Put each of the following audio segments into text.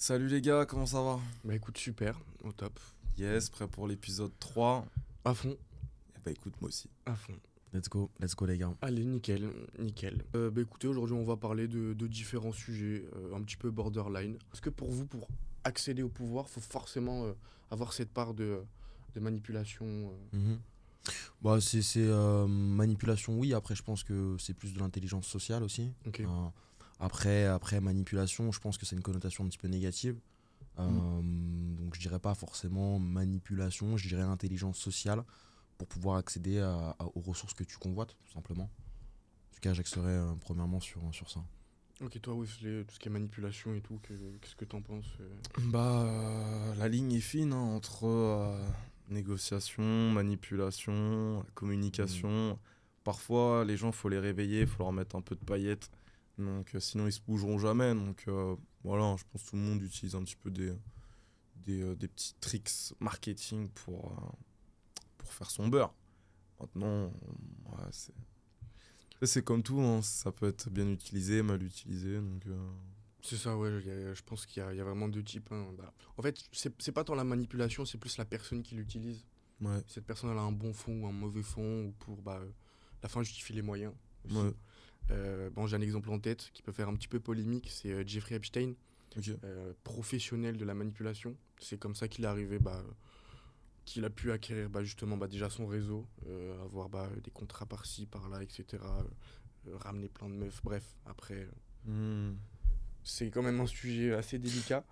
Salut les gars, comment ça va? Bah écoute, super, au top. Yes, prêt pour l'épisode 3. À fond, Eh bah écoute, moi aussi. à fond. Let's go les gars. Allez, nickel, nickel. Bah écoutez, aujourd'hui on va parler de différents sujets, un petit peu borderline. Est-ce que pour vous, pour accéder au pouvoir, faut forcément avoir cette part de manipulation Mhm. Bah, manipulation, oui. Après, je pense que c'est plus de l'intelligence sociale aussi. Ok. Après, manipulation, je pense que c'est une connotation un petit peu négative. Donc, je dirais pas forcément manipulation, je dirais intelligence sociale pour pouvoir accéder aux ressources que tu convoites, tout simplement. En tout cas, j'axerais premièrement sur ça. Ok, toi, oui, tout ce qui est manipulation et tout, qu'est-ce que t'en penses La ligne est fine hein, entre négociation, manipulation, communication. Parfois, les gens, faut les réveiller, faut leur mettre un peu de paillettes. Donc, sinon, ils se bougeront jamais. Donc, voilà, je pense que tout le monde utilise un petit peu des petits tricks marketing pour faire son beurre. Maintenant, ouais, c'est comme tout, hein, ça peut être bien utilisé, mal utilisé. Donc, C'est ça, ouais, je pense qu'il y a vraiment deux types. Hein. Bah, en fait, c'est pas tant la manipulation, c'est plus la personne qui l'utilise. ouais, Cette personne, elle a un bon fond ou un mauvais fond, ou pour la fin justifie les moyens aussi. ouais, Bon, j'ai un exemple en tête qui peut faire un petit peu polémique, c'est Jeffrey Epstein, ok. professionnel de la manipulation. C'est comme ça qu'il est arrivé, qu'il a pu acquérir justement déjà son réseau, avoir des contrats par-ci, par-là, etc. Ramener plein de meufs, bref, après, Hmm. c'est quand même un sujet assez délicat.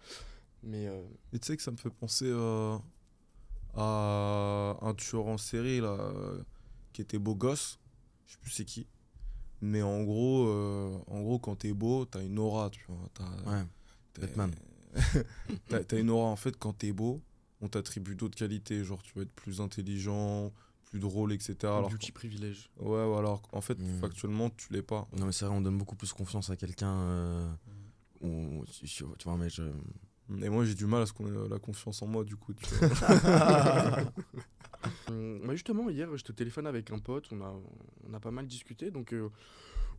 Mais Et tu sais que ça me fait penser à un tueur en série là, qui était beau gosse, je sais plus c'est qui, mais en gros quand t'es beau, t'as une aura, tu vois. Ouais, T'es- Batman. t'as une aura en fait quand t'es beau, on t'attribue d'autres qualités, genre tu vas être plus intelligent, plus drôle, etc. un Alors, beauty privilège. ouais, ou alors en fait Hmm. factuellement tu l'es pas. Non, mais c'est vrai, on donne beaucoup plus confiance à quelqu'un. Tu vois, mais je. Et moi j'ai du mal à ce qu'on ait la confiance en moi du coup, tu vois. Justement, hier, je te téléphone avec un pote, on a pas mal discuté, donc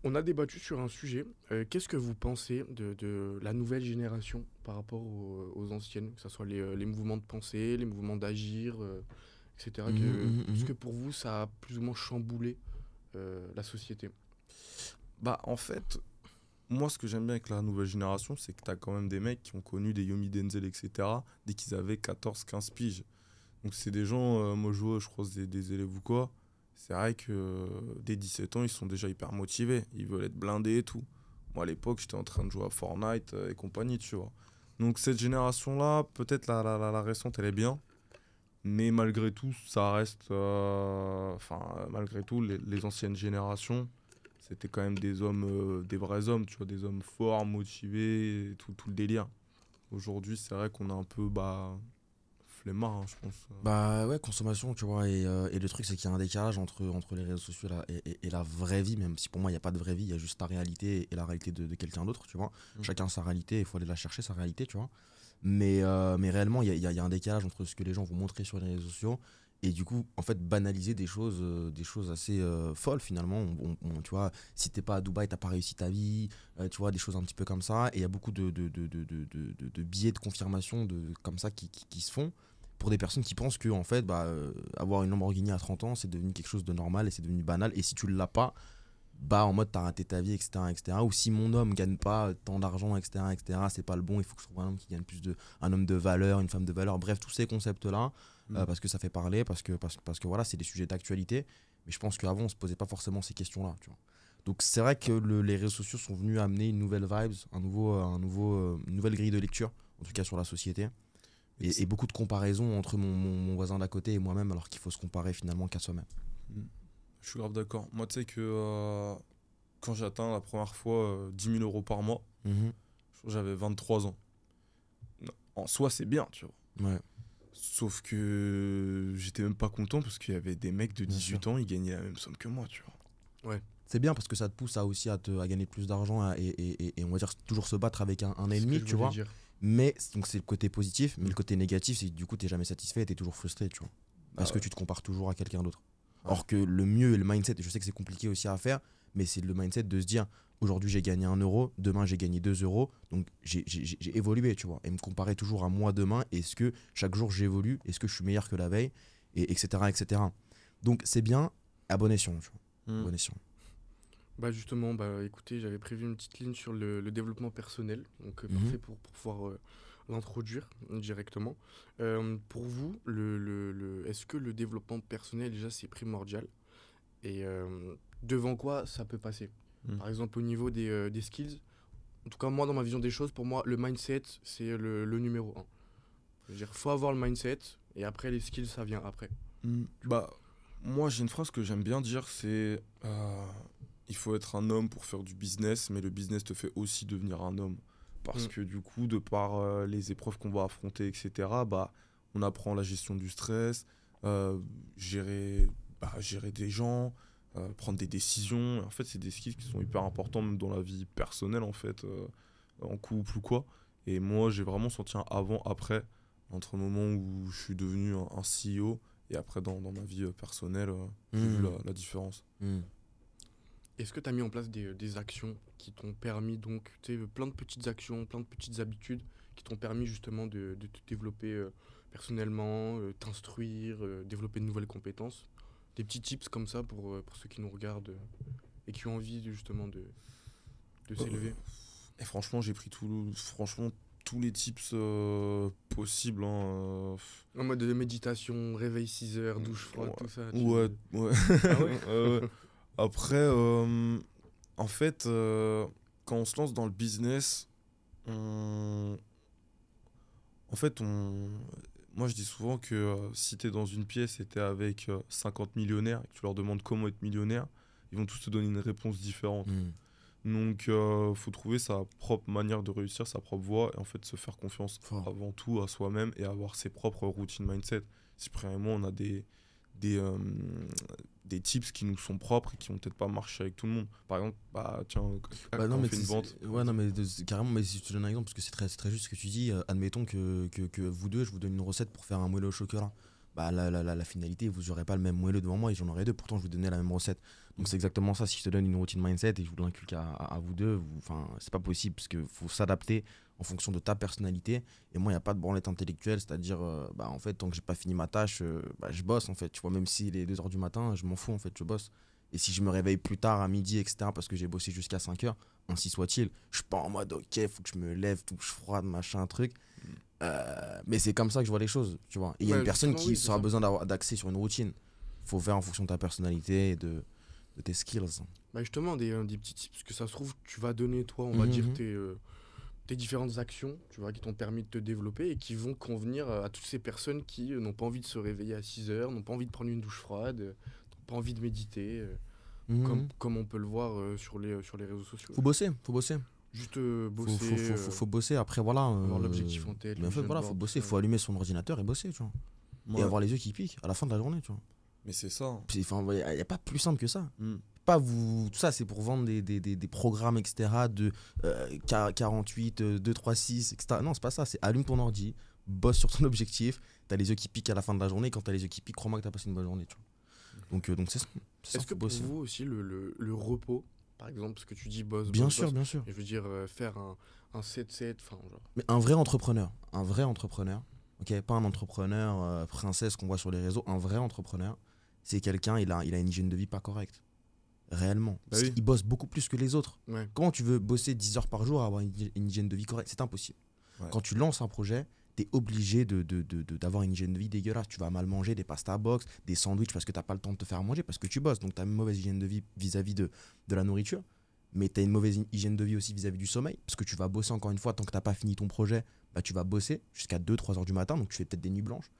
on a débattu sur un sujet. Qu'est-ce que vous pensez de la nouvelle génération par rapport aux anciennes, que ce soit les mouvements de pensée, les mouvements d'agir, etc. Est-ce que pour vous, ça a plus ou moins chamboulé la société? Bah en fait, moi ce que j'aime bien avec la nouvelle génération, c'est que t'as quand même des mecs qui ont connu des Yomi Denzel, etc. dès qu'ils avaient 14-15 piges. Donc c'est des gens, moi je croise des élèves ou quoi, c'est vrai que dès 17 ans ils sont déjà hyper motivés, ils veulent être blindés et tout. Moi à l'époque j'étais en train de jouer à Fortnite et compagnie, tu vois. Donc cette génération-là, peut-être la récente elle est bien, mais malgré tout ça reste, malgré tout les anciennes générations, c'était quand même des hommes, des vrais hommes, tu vois, des hommes forts, motivés, et tout le délire. Aujourd'hui c'est vrai qu'on a un peu, flemmard, hein, je pense. Bah ouais, consommation, tu vois, et le truc c'est qu'il y a un décalage entre les réseaux sociaux et la vraie vie, même si pour moi il n'y a pas de vraie vie, il y a juste ta réalité et la réalité de quelqu'un d'autre, tu vois. Mm. Chacun sa réalité, il faut aller la chercher, sa réalité, tu vois. Mais réellement, il y a un décalage entre ce que les gens vont montrer sur les réseaux sociaux et du coup, en fait, banaliser des choses assez folles finalement. Tu vois, si t'es pas à Dubaï, t'as pas réussi ta vie, tu vois, des choses un petit peu comme ça. Et il y a beaucoup de biais de confirmation comme ça qui se font pour des personnes qui pensent que en fait avoir une Lamborghini à 30 ans c'est devenu quelque chose de normal et c'est devenu banal, et si tu l'as pas, en mode t'as raté ta vie, etc., ou si mon homme gagne pas tant d'argent, etc., c'est pas le bon, il faut que je trouve un homme qui gagne un homme de valeur, une femme de valeur, bref, tous ces concepts là, parce que ça fait parler, parce que voilà, c'est des sujets d'actualité, mais je pense qu'avant on se posait pas forcément ces questions là, tu vois. Donc c'est vrai que les réseaux sociaux sont venus amener une nouvelle vibes, une nouvelle grille de lecture, en tout cas sur la société. Et beaucoup de comparaisons entre mon voisin d'à côté et moi-même, alors qu'il faut se comparer finalement qu'à soi-même. Mm. Je suis grave d'accord. Moi, tu sais que quand j'ai atteint la première fois 10 000 euros par mois, Mhm. je crois que j'avais 23 ans. Non, en soi, c'est bien, tu vois. Ouais, Sauf que j'étais même pas content parce qu'il y avait des mecs de bien 18 sûr. ans, ils gagnaient la même somme que moi, tu vois. Ouais, C'est bien parce que ça te pousse aussi à gagner plus d'argent et on va dire toujours se battre avec un c'est ce que ennemi, je tu voulais vois. dire. Mais donc c'est le côté positif, mais le côté négatif, c'est que du coup t'es jamais satisfait et t'es toujours frustré, tu vois. Parce que Ouais. tu te compares toujours à quelqu'un d'autre. Ouais. Or que le mieux et le mindset, et je sais que c'est compliqué aussi à faire, mais c'est le mindset de se dire, Aujourd'hui, j'ai gagné 1 euro, demain, j'ai gagné 2 euros. Donc, j'ai évolué, tu vois. Et me comparer toujours à moi demain, est-ce que chaque jour j'évolue, est-ce que je suis meilleur que la veille, et etc., etc. Donc, c'est bien à bon escient, tu vois. Mm. Bon escient. Bah justement, bah écoutez, j'avais prévu une petite ligne sur le développement personnel, donc Mhm. parfait pour pouvoir l'introduire directement. Pour vous, est-ce que le développement personnel, déjà, c'est primordial? Et devant quoi ça peut passer? Mm. Par exemple, au niveau des skills, en tout cas, moi, dans ma vision des choses, pour moi, le mindset, c'est le numéro un. Je veux dire, faut avoir le mindset, et après, les skills, ça vient après. Bah, moi, j'ai une phrase que j'aime bien dire, c'est il faut être un homme pour faire du business, mais le business te fait aussi devenir un homme. Parce Mm. que du coup, de par les épreuves qu'on va affronter, etc., bah, on apprend la gestion du stress, euh, gérer, gérer des gens, prendre des décisions. En fait, c'est des skills qui sont hyper importants même dans la vie personnelle, en fait, en couple ou quoi. Et moi, j'ai vraiment senti un avant-après, entre le moment où je suis devenu un CEO et après dans ma vie personnelle, j'ai vu Mhm. la différence. Mhm. Est-ce que tu as mis en place des actions qui t'ont permis, donc, tu sais, plein de petites actions, plein de petites habitudes qui t'ont permis justement de te développer personnellement, t'instruire, développer de nouvelles compétences? Des petits tips comme ça pour ceux qui nous regardent et qui ont envie justement de Euh, s'élever. et franchement, j'ai pris franchement, tous les tips possibles, hein. En mode de méditation, réveil 6 heures, douche froide, Ouais, tout ça. ouais, ouais. Ah ouais? Ouais. Après, en fait, quand on se lance dans le business, on... en fait, moi je dis souvent que si tu es dans une pièce et tu es avec 50 millionnaires et que tu leur demandes comment être millionnaire, ils vont tous te donner une réponse différente. Mhm. Donc, faut trouver sa propre manière de réussir, sa propre voie, et en fait se faire confiance Fort. avant tout à soi-même et avoir ses propres routines mindset. Si premièrement on a des, euh, des tips qui nous sont propres et qui vont peut-être pas marcher avec tout le monde. Par exemple, bah tiens, Bah quand non, on mais fait une vente. ouais, non, mais carrément, mais si je te donne un exemple, parce que c'est très juste ce que tu dis, admettons que vous deux, je vous donne une recette pour faire un moelleux au chocolat. Bah, la finalité, vous n'aurez pas le même moelleux devant moi et j'en aurai deux, pourtant je vous donnais la même recette. Donc c'est exactement ça, si je te donne une routine mindset et je vous l'inculque à vous deux, enfin, c'est pas possible, parce qu'il faut s'adapter en fonction de ta personnalité. Et moi, il n'y a pas de branlette intellectuelle, c'est-à-dire, bah, en fait, tant que j'ai pas fini ma tâche, bah, je bosse, en fait. Tu vois, même si il est 2 h du matin, je m'en fous, en fait, je bosse. Et si je me réveille plus tard, à midi, etc., parce que j'ai bossé jusqu'à 5 heures, ainsi soit-il, je suis pas en mode, ok, faut que je me lève, douche froide, machin, truc. Mais c'est comme ça que je vois les choses, tu vois. Et il y a Bah, une personne justement, qui oui, c'est aura ça. besoin d'accès sur une routine. Faut faire en fonction de ta personnalité et de tes skills. Bah justement, des petits tips que ça se trouve, tu vas donner, toi, on va dire, Mhm. tes différentes actions, tu vois, qui t'ont permis de te développer et qui vont convenir à toutes ces personnes qui n'ont pas envie de se réveiller à 6 heures, n'ont pas envie de prendre une douche froide, n'ont pas envie de méditer, Mhm. comme on peut le voir sur les réseaux sociaux. Faut bosser, faut bosser. Juste Faut, bosser, faut bosser. Après, voilà. avoir l'objectif en tête, Mais le en fait, vision voilà, board, faut tout bosser. ça. Faut allumer son ordinateur et bosser, tu vois. Et Ouais, avoir les yeux qui piquent à la fin de la journée, tu vois. mais c'est ça, hein. Enfin, il n'y a pas plus simple que ça. Mm. Pas vous, tout ça, c'est pour vendre des programmes, etc. de 48, 236, etc. Non, c'est pas ça. C'est allume ton ordi, bosse sur ton objectif. T'as les yeux qui piquent à la fin de la journée. Quand t'as les yeux qui piquent, crois-moi que t'as passé une bonne journée, tu vois. Donc c'est ça. C'est ça, Est-ce que faut pour bosser. vous aussi, le repos, par exemple, parce que tu dis boss, Bien boss, sûr, boss, bien sûr. et je veux dire faire un 7-7, enfin, genre. Mais un vrai entrepreneur, ok, pas un entrepreneur princesse qu'on voit sur les réseaux, un vrai entrepreneur, c'est quelqu'un, il a une hygiène de vie pas correcte. Réellement. Bah Parce oui. qu'il bosse beaucoup plus que les autres. Ouais. Comment tu veux bosser 10 heures par jour et avoir une hygiène de vie correcte? C'est impossible. Ouais. Quand tu lances un projet, tu es obligé d'avoir une hygiène de vie dégueulasse. Tu vas mal manger des pasta box, des sandwichs parce que tu n'as pas le temps de te faire manger, parce que tu bosses. Donc tu as une mauvaise hygiène de vie vis-à-vis de la nourriture. Mais tu as une mauvaise hygiène de vie aussi vis-à-vis du sommeil. Parce que tu vas bosser encore une fois, tant que tu n'as pas fini ton projet, bah, tu vas bosser jusqu'à 2-3 heures du matin. Donc tu fais peut-être des nuits blanches.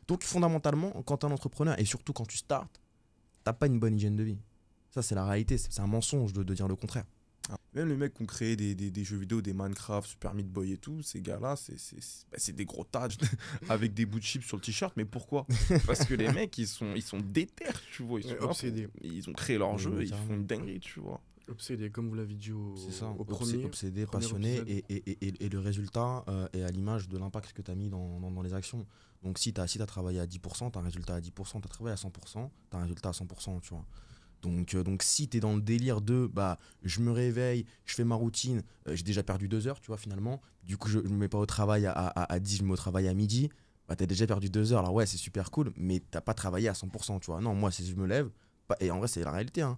Donc fondamentalement, quand tu es un entrepreneur et surtout quand tu startes, tu n'as pas une bonne hygiène de vie. Ça, c'est la réalité. C'est un mensonge de dire le contraire. Même les mecs qui ont créé des jeux vidéo, des Minecraft, Super Meat Boy et tout, ces gars-là, c'est des gros tas avec des bouts de chips sur le t-shirt. Mais pourquoi? Parce que les mecs, ils sont déter, tu vois. Ils sont Ouais, là pour- obsédés. Ils ont créé leur Oui, jeu, oui, et ils carrément. font une dinguerie, tu vois. Obsédé, comme vous l'avez dit C'est ça, au premier. obsédé, premier passionné, épisode. et le résultat est à l'image de l'impact que tu as mis dans les actions. Donc si tu as travaillé à 10%, tu as un résultat à 10%, tu as travaillé à 100%, tu as un résultat à 100%, tu vois. Donc si t'es dans le délire de bah je me réveille, je fais ma routine, j'ai déjà perdu 2 heures, tu vois, finalement. Du coup, je me mets pas au travail à 10, je me mets au travail à midi. Bah, t'as déjà perdu 2 heures. Alors, ouais, c'est super cool, mais t'as pas travaillé à 100%, tu vois. Non, moi, si je me lève, et en vrai, c'est la réalité, hein.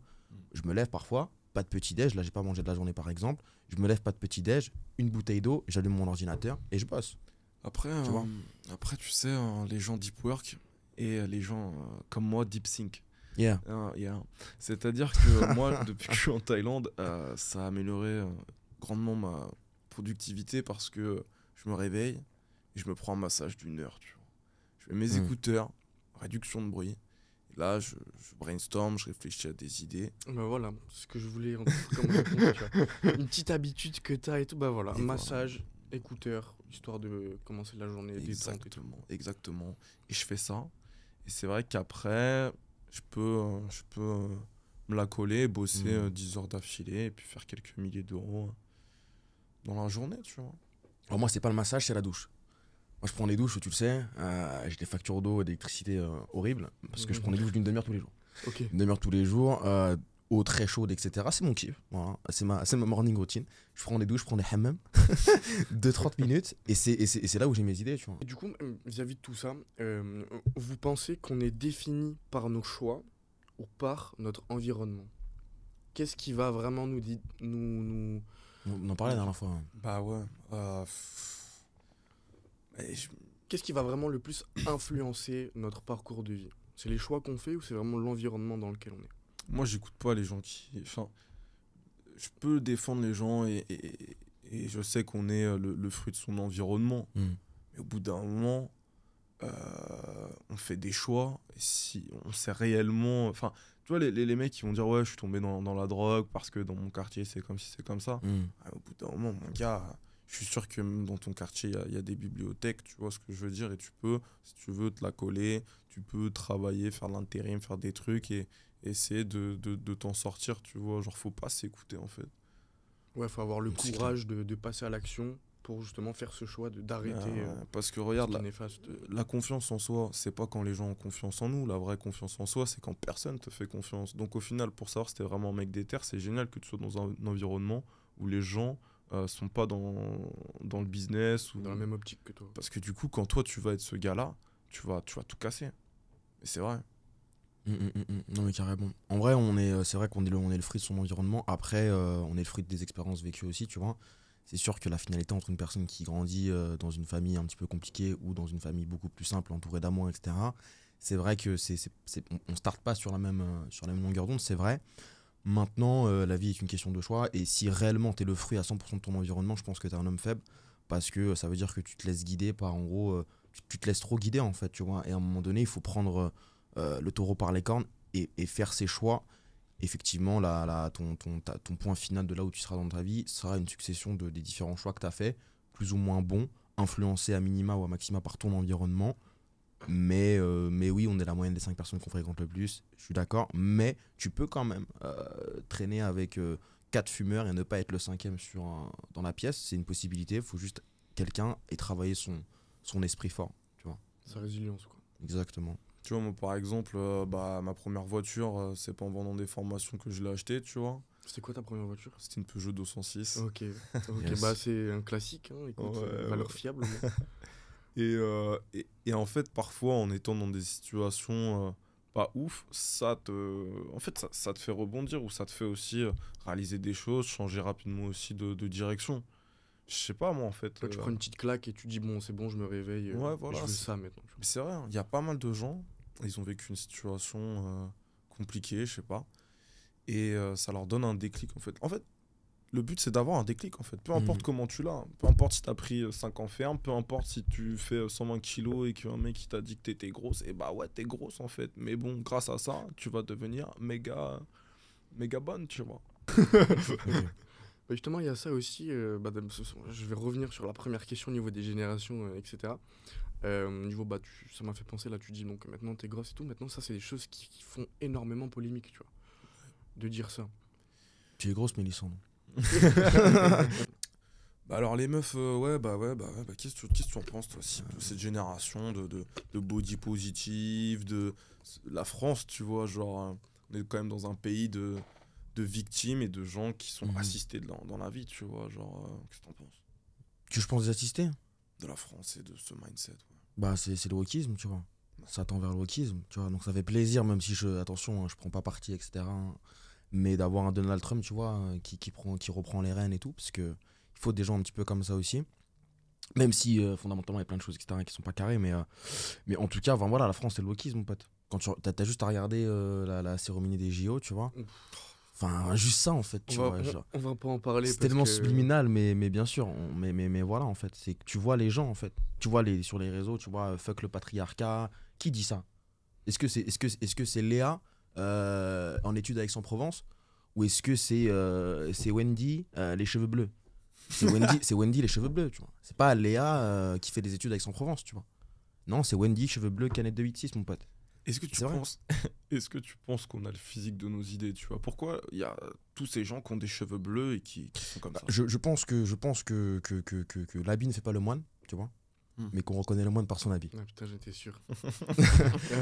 Je me lève parfois, pas de petit-déj. Là, j'ai pas mangé de la journée, par exemple. Je me lève, pas de petit-déj, une bouteille d'eau, j'allume mon ordinateur et je bosse. Après, Tu vois. après, tu sais, les gens deep work et les gens comme moi deep think. Yeah. Yeah. C'est-à-dire que moi, depuis que je suis en Thaïlande, ça a amélioré grandement ma productivité parce que je me réveille et je me prends un massage d'1 heure. Tu vois. Je mets mes écouteurs, réduction de bruit. Et là, je brainstorm, je réfléchis à des idées. Bah voilà, c'est ce que je voulais comme réponse, tu vois. Une petite habitude que t'as et tout, bah voilà, Et massage, écouteurs, histoire de commencer la journée détente et tout. Exactement. Et je fais ça. Et c'est vrai qu'après, je peux me la coller, bosser 10 heures d'affilée et puis faire quelques milliers d'euros dans la journée, tu vois. Alors, moi, c'est pas le massage, c'est la douche. Moi, je prends des douches, tu le sais. J'ai des factures d'eau et d'électricité horribles parce que je prends des douches d'une demi-heure tous les jours. Ok. Une demi-heure tous les jours, eau très chaude, etc. C'est mon kiff. Voilà. C'est ma morning routine. Je prends des douches, je prends des hammams de 30 minutes et c'est là où j'ai mes idées, tu vois. Et du coup, vis-à-vis de tout ça, vous pensez qu'on est défini par nos choix ou par notre environnement? Qu'est-ce qui va vraiment nous... On en parlait la dernière fois. Hein. Bah ouais. Qu'est-ce qui va vraiment le plus influencer notre parcours de vie? C'est les choix qu'on fait ou c'est vraiment l'environnement dans lequel on est? Moi, j'écoute pas les gens qui. Enfin, je peux défendre les gens et je sais qu'on est le fruit de son environnement. Mais au bout d'un moment, on fait des choix. Et si on sait réellement. Enfin, tu vois, les mecs qui vont dire ouais, je suis tombé dans la drogue parce que dans mon quartier, c'est comme si c'est comme ça. Au bout d'un moment, mon gars, je suis sûr que même dans ton quartier, il y a des bibliothèques, tu vois ce que je veux dire. Et tu peux, si tu veux, te la coller. Tu peux travailler, faire de l'intérim, faire des trucs et essayer de t'en sortir, tu vois. Genre, faut pas s'écouter en fait. Ouais, faut avoir le C'est courage de passer à l'action pour justement faire ce choix d'arrêter Parce que ce regarde, qui est néfaste. la confiance en soi, c'est pas quand les gens ont confiance en nous. La vraie confiance en soi, c'est quand personne te fait confiance. Donc au final, pour savoir si t'es vraiment un mec déter, c'est génial que tu sois dans un environnement où les gens sont pas dans le business. Ou... Dans la même optique que toi. Parce que du coup, quand toi tu vas être ce gars-là, tu vas tout casser. Et c'est vrai. Non mais carrément. En vrai, c'est vrai qu'on est le fruit de son environnement. Après, on est le fruit des expériences vécues aussi, tu vois. C'est sûr que la finalité entre une personne qui grandit dans une famille un petit peu compliquée ou dans une famille beaucoup plus simple, entourée d'amour, etc. C'est vrai que on starte pas sur la même longueur d'onde, c'est vrai. Maintenant, la vie est une question de choix. Et si réellement tu es le fruit à 100% de ton environnement, je pense que tu es un homme faible. Parce que ça veut dire que tu te laisses guider par, en gros, tu te laisses trop guider, en fait, tu vois. Et à un moment donné, il faut prendre le taureau par les cornes et faire ses choix. Effectivement, ton point final de là où tu seras dans ta vie sera une succession des différents choix que tu as fait, plus ou moins bons, influencés à minima ou à maxima par ton environnement. Mais oui, on est la moyenne des 5 personnes qu'on fréquente le plus, je suis d'accord. Mais tu peux quand même traîner avec 4 fumeurs et ne pas être le 5e dans la pièce. C'est une possibilité, il faut juste quelqu'un et travailler son esprit fort, tu vois. Sa résilience, quoi. Exactement. Tu vois, moi par exemple, ma première voiture, c'est pas en vendant des formations que je l'ai achetée, tu vois. C'était quoi ta première voiture? C'était une Peugeot 206. Ok, Yes. bah c'est un classique, hein. Écoute, Ouais, valeur fiable. Mais... Et en fait, parfois, en étant dans des situations pas ouf, en fait, ça te fait rebondir ou ça te fait aussi réaliser des choses, changer rapidement aussi de direction. Je sais pas, moi, en fait. Toi, tu prends une petite claque et tu dis bon, c'est bon, je me réveille. Ouais, voilà, je veux c'est- ça maintenant. Tu Mais c'est vrai, il y a pas mal de gens, ils ont vécu une situation compliquée, je sais pas, et ça leur donne un déclic, en fait. En fait, le but, c'est d'avoir un déclic, en fait. Peu importe comment tu l'as. Peu importe si t'as pris 5 ans ferme, peu importe si tu fais 120 kilos et qu'un mec qui t'a dit que t'étais grosse, et bah ouais, t'es grosse, en fait. Mais bon, grâce à ça, tu vas devenir méga bonne, tu vois. Bah, justement, il y a ça aussi. Je vais revenir sur la première question au niveau des générations, etc. Au niveau, ça m'a fait penser, là, tu dis donc maintenant t'es grosse et tout. Maintenant, ça, c'est des choses qui font énormément polémique, tu vois. De dire ça. Tu es grosse, Mélissandre. Bah alors les meufs, qu'est-ce que tu en penses toi aussi de cette génération de body positive, de la France, tu vois, genre On est quand même dans un pays de victimes et de gens qui sont Mhm. assistés dans la vie, tu vois. Genre, qu'est-ce que t'en penses Je pense des assistés. de la France et de ce mindset, ouais. Bah, c'est le wokisme, tu vois. Ça tend vers le wokisme, tu vois. Donc ça fait plaisir, même si attention, hein, je prends pas parti, etc. hein. Mais d'avoir un Donald Trump, tu vois, qui reprend les rênes et tout, parce que il faut des gens un petit peu comme ça aussi. Même si fondamentalement il y a plein de choses, etc., qui sont pas carrées, mais en tout cas, enfin, voilà, la France, c'est le wokisme, mon pote. Quand t'as juste à regarder la cérémonie des JO, tu vois. Enfin, juste ça, en fait, tu vois. Genre, On va pas en parler c'est parce tellement que subliminal, mais bien sûr. Mais voilà, en fait. C'est que tu vois les gens, en fait. Tu vois sur les réseaux, tu vois, fuck le patriarcat. Qui dit ça? Est-ce que c'est Léa en études à Aix-en-Provence? Ou est-ce que c'est Wendy les cheveux bleus? C'est Wendy les cheveux bleus, tu vois. C'est pas Léa qui fait des études à Aix-en-Provence, tu vois. Non, c'est Wendy, cheveux bleus, canette de 8-6, mon pote. Est-ce que tu C'est vrai. penses, est-ce que tu penses qu'on a le physique de nos idées, tu vois? Pourquoi il y a tous ces gens qui ont des cheveux bleus et qui sont comme ça? Je pense que l'habit ne fait pas le moine, tu vois. Mais qu'on reconnaît le moine par son habit. Ah, putain, j'étais sûr. Ah,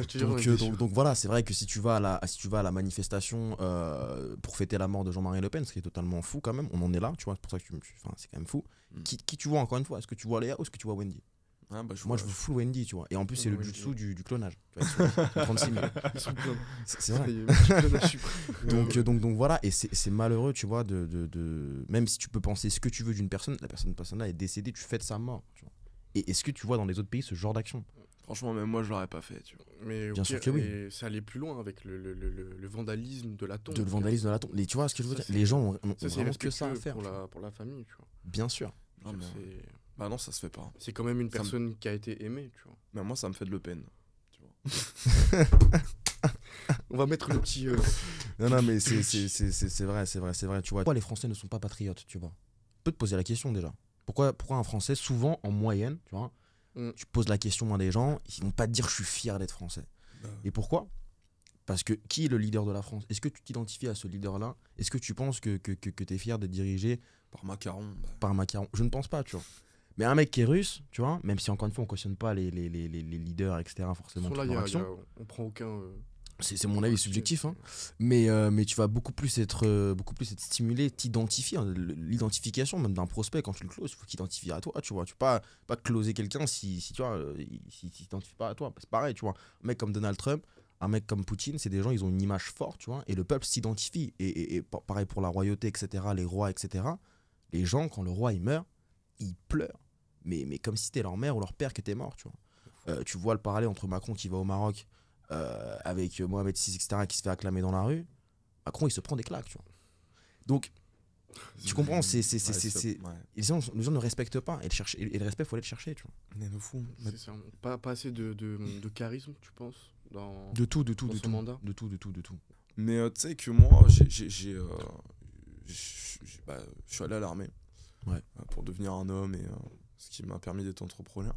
je te jure, on était sûr. Donc voilà, c'est vrai que si tu vas à la manifestation pour fêter la mort de Jean-Marie Le Pen, ce qui est totalement fou quand même, on en est là, tu vois, c'est pour ça que enfin, c'est quand même fou. Qui tu vois encore une fois? Est-ce que tu vois Léa ou est-ce que tu vois Wendy? Ah, bah, Moi je veux full Wendy, tu vois. Et en plus c'est le Wendy. jutsu du clonage. Tu vois, ils sont 36 000. Ils sont pleins. C'est vrai. Ça y est, je suis prêt. Donc voilà, et c'est malheureux, tu vois, même si tu peux penser ce que tu veux d'une personne, la personne là est décédée, tu fêtes sa mort, tu vois. Et est-ce que tu vois dans les autres pays ce genre d'action? Franchement, même moi, je l'aurais pas fait, tu vois. Mais au Bien sûr pire, que oui. et ça allait plus loin avec le vandalisme de la tombe. De le vandalisme de la tombe. Tu vois ce que je veux Ça, dire? c'est- Les gens ont Ça, c'est vraiment que ça à respectueux faire. pour tu vois. pour la famille, tu vois. Bien sûr. Ah, mais- C'est- Bah non, ça se fait pas. C'est quand même une Ça me- personne qui a été aimée, tu vois. Mais moi, ça me fait de Le Pen, tu vois. On va mettre le petit. Non, mais c'est vrai, tu vois. Pourquoi les Français ne sont pas patriotes, tu vois? Tu peux te poser la question déjà. Pourquoi un Français, souvent en moyenne, tu vois, tu poses la question à des gens, ils vont pas te dire je suis fier d'être Français. Bah, Et pourquoi? Parce que qui est le leader de la France? Est-ce que tu t'identifies à ce leader-là? Est-ce que tu penses que tu es fier d'être dirigé par Macaron, bah, par Macron? Je ne pense pas, tu vois. Mais un mec qui est russe, tu vois, même si encore une fois on cautionne pas les leaders, etc., forcément, Là, toute leur action. on prend aucun. C'est mon avis subjectif, hein. Mais tu vas beaucoup plus être stimulé, t'identifier. Hein. L'identification même d'un prospect, quand tu le closes, il faut qu'il t'identifie à toi, tu vois. Tu peux pas closer quelqu'un si tu vois, s'il t'identifie pas à toi. C'est pareil, tu vois. Un mec comme Donald Trump, un mec comme Poutine, c'est des gens, ils ont une image forte, tu vois, et le peuple s'identifie. Et pareil pour la royauté, etc., les rois, etc. Les gens, quand le roi il meurt, ils pleurent. Mais comme si c'était leur mère ou leur père qui était mort, tu vois. Tu vois le parallèle entre Macron qui va au Maroc avec Mohamed VI, etc., qui se fait acclamer dans la rue. Macron, il se prend des claques, tu vois. Donc, tu comprends, ouais. les gens ne respectent pas. Et le respect, il faut aller le chercher, tu vois. On est de fou. C'est ça. Pas assez de charisme, tu penses dans... De tout. son mandat. De tout. Mais tu sais que moi, je suis allé à l'armée, Ouais. Pour devenir un homme, et ce qui m'a permis d'être entrepreneur.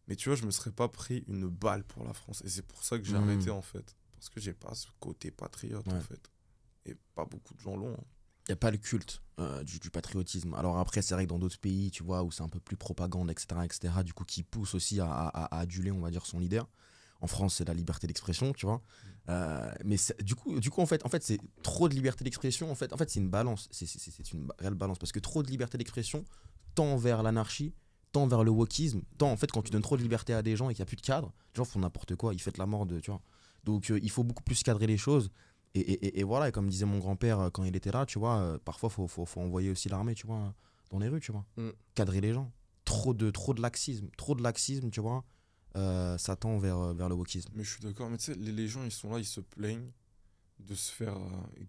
Mais tu vois, je me serais pas pris une balle pour la France. Et c'est pour ça que j'ai arrêté, en fait. Parce que j'ai pas ce côté patriote, Ouais. en fait. Et pas beaucoup de gens l'ont. Hein. Il n'y a pas le culte du patriotisme. Alors après, c'est vrai que dans d'autres pays, tu vois, où c'est un peu plus propagande, etc., du coup, qui pousse aussi à aduler, on va dire, son leader. En France, c'est la liberté d'expression, tu vois. Mais du coup, en fait, c'est trop de liberté d'expression. En fait, c'est une balance. C'est une réelle balance. Parce que trop de liberté d'expression tend vers l'anarchie, tend vers le wokisme, tend, en fait, quand tu donnes trop de liberté à des gens et qu'il n'y a plus de cadre, les gens font n'importe quoi, ils fêtent la mort de, tu vois. Donc, il faut beaucoup plus cadrer les choses. Et voilà, et comme disait mon grand-père quand il était là, tu vois, parfois, faut envoyer aussi l'armée, tu vois, dans les rues, tu vois. Cadrer les gens. Trop de laxisme, tu vois. Ça tend vers le wokisme. Mais je suis d'accord, mais tu sais, les gens, ils sont là, ils se plaignent de se faire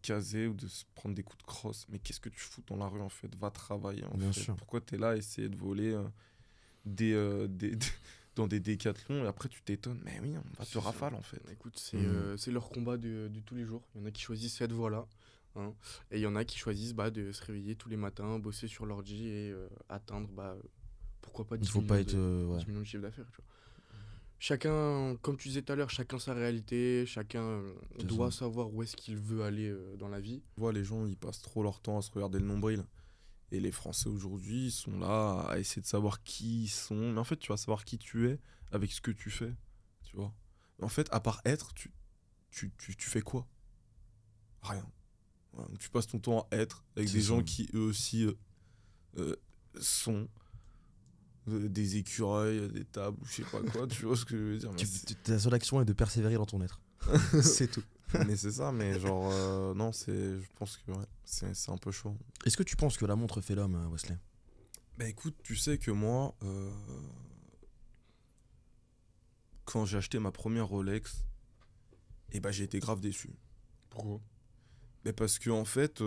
caser ou de se prendre des coups de crosse. Mais qu'est-ce que tu fous dans la rue, en fait? Va travailler, en Bien fait. sûr. Pourquoi t'es là à essayer de voler dans des décathlons et après tu t'étonnes? Mais oui, on va te rafale, en fait. Écoute, c'est leur combat de tous les jours. Il y en a qui choisissent cette voie-là. Hein, et il y en a qui choisissent de se réveiller tous les matins, bosser sur l'ordi et atteindre, pourquoi pas 10 Il faut millions, pas être... ouais. 10 millions de chiffre d'affaires. Tu vois. Chacun, comme tu disais tout à l'heure, chacun sa réalité, chacun C'est doit ça. savoir où est-ce qu'il veut aller dans la vie. Tu vois, les gens, ils passent trop leur temps à se regarder le nombril. Et les Français aujourd'hui, ils sont là à essayer de savoir qui ils sont. Mais en fait, tu vas savoir qui tu es avec ce que tu fais. Tu vois. Mais en fait, à part être, tu fais quoi? Rien. Voilà. Donc, tu passes ton temps à être avec C'est des ça. gens qui, eux aussi, sont des écureuils, des tables, ou je sais pas quoi, tu vois ce que je veux dire. Ta seule action est de persévérer dans ton être. C'est tout. Mais c'est ça, mais genre, non, je pense que ouais, c'est un peu chaud. Est-ce que tu penses que la montre fait l'homme, Wesley? Bah écoute, tu sais que moi, quand j'ai acheté ma première Rolex, et bah j'ai été grave déçu. Pourquoi? Mais parce que en fait,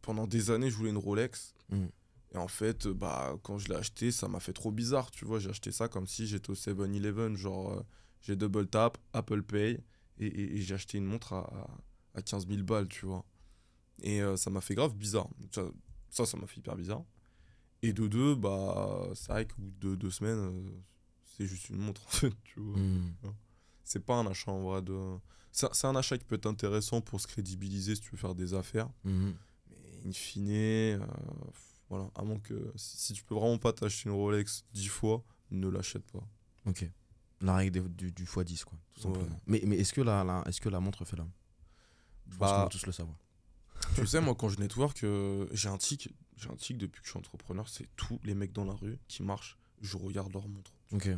pendant des années, je voulais une Rolex. Mm. Et en fait, bah quand je l'ai acheté, ça m'a fait trop bizarre, tu vois. J'ai acheté ça comme si j'étais au 7-Eleven, genre j'ai double tap, Apple Pay, et j'ai acheté une montre à 15 000 balles, tu vois. Et ça m'a fait grave bizarre. Ça m'a fait hyper bizarre. Et de deux, bah c'est vrai qu'au bout de 2 semaines, c'est juste une montre en fait, tu vois. Mm. C'est pas un achat en vrai de. C'est un achat qui peut être intéressant pour se crédibiliser si tu veux faire des affaires. Mhm. Mais in fine, voilà, à moins que si tu peux vraiment pas t'acheter une Rolex 10 fois, ne l'achète pas. Ok. La règle du x10, quoi, tout Ouais. simplement. Mais est-ce que est-ce que la montre fait l'homme? Je pense qu'on va tous le savoir. Tu sais, moi quand je network, j'ai un tic depuis que je suis entrepreneur, c'est tous les mecs dans la rue qui marchent, je regarde leur montre. Ok. Et